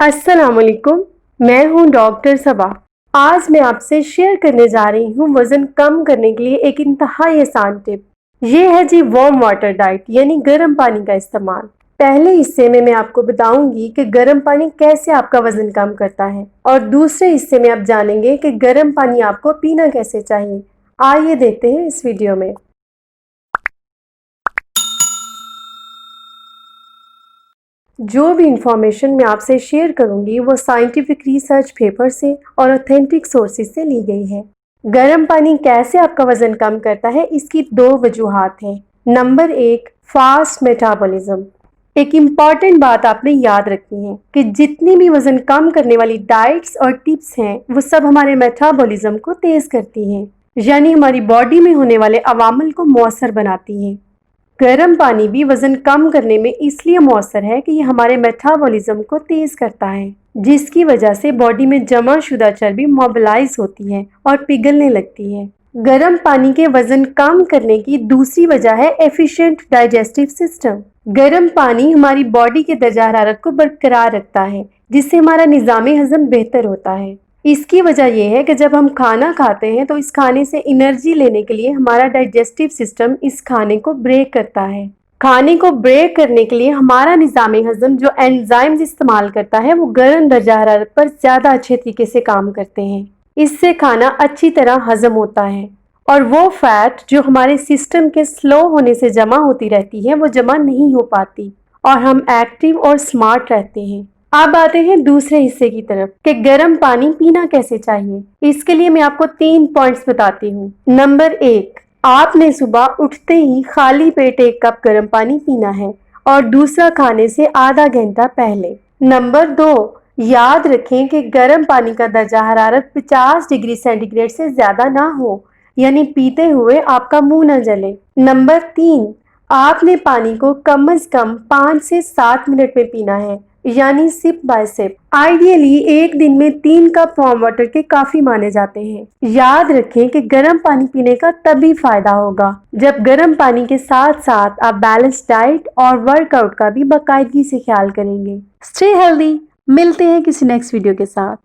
अस्सलाम वालेकुम। मैं हूं डॉक्टर सबा। आज मैं आपसे शेयर करने जा रही हूं वजन कम करने के लिए एक इंतहाई आसान टिप। ये है जी वार्म वाटर डाइट यानी गर्म पानी का इस्तेमाल। पहले हिस्से में मैं आपको बताऊंगी कि गर्म पानी कैसे आपका वजन कम करता है और दूसरे हिस्से में आप जानेंगे कि गर्म पानी आपको पीना कैसे चाहिए। आइए देखते हैं इस वीडियो में। जो भी इंफॉर्मेशन मैं आपसे शेयर करूंगी वो साइंटिफिक रिसर्च पेपर से और ऑथेंटिक सोर्सेज से ली गई है। गर्म पानी कैसे आपका वजन कम करता है, इसकी दो वजूहात हैं। नंबर एक, फास्ट मेटाबॉलिज्म। एक इम्पॉर्टेंट बात आपने याद रखनी है कि जितनी भी वजन कम करने वाली डाइट्स और टिप्स हैं वो सब हमारे मेटाबॉलिज्म को तेज करती हैं, यानी हमारी बॉडी में होने वाले अवामल को मौसर बनाती हैं। गर्म पानी भी वजन कम करने में इसलिए मौसर है कि ये हमारे मेटाबॉलिज्म को तेज करता है, जिसकी वजह से बॉडी में जमा शुदा चर्बी मोबिलाइज होती है और पिघलने लगती है। गर्म पानी के वजन कम करने की दूसरी वजह है एफिशिएंट डाइजेस्टिव सिस्टम। गर्म पानी हमारी बॉडी के दर्जा हरारत को बरकरार रखता है, जिससे हमारा निज़ाम हजम बेहतर होता है। इसकी वजह यह है कि जब हम खाना खाते हैं तो इस खाने से एनर्जी लेने के लिए हमारा डाइजेस्टिव सिस्टम इस खाने को ब्रेक करता है। खाने को ब्रेक करने के लिए हमारा निज़ाम हजम जो एंजाइम्स इस्तेमाल करता है वो गर्म दर्जा हरारत पर ज़्यादा अच्छे तरीके से काम करते हैं। इससे खाना अच्छी तरह हजम होता है और वो फैट जो हमारे सिस्टम के स्लो होने से जमा होती रहती है वो जमा नहीं हो पाती और हम एक्टिव और स्मार्ट रहते हैं। अब आते हैं दूसरे हिस्से की तरफ कि गर्म पानी पीना कैसे चाहिए। इसके लिए मैं आपको 3 पॉइंट्स बताती हूँ। नंबर 1, आपने सुबह उठते ही खाली पेट 1 कप गर्म पानी पीना है और दूसरा खाने से आधा घंटा पहले। नंबर 2, याद रखें कि गर्म पानी का दर्जा हरारत 50 डिग्री सेंटीग्रेड से ज्यादा ना हो, यानी पीते हुए आपका मुंह न जले। नंबर 3, आपने पानी को कम से कम 5 से 7 मिनट में पीना है, यानी सिप बाय सिप। आइडियली एक दिन में 3 कप वार्म वाटर के काफी माने जाते हैं। याद रखें कि गर्म पानी पीने का तभी फायदा होगा जब गर्म पानी के साथ साथ आप बैलेंस डाइट और वर्कआउट का भी बाकायदगी से ख्याल करेंगे। Stay healthy. मिलते हैं किसी नेक्स्ट वीडियो के साथ।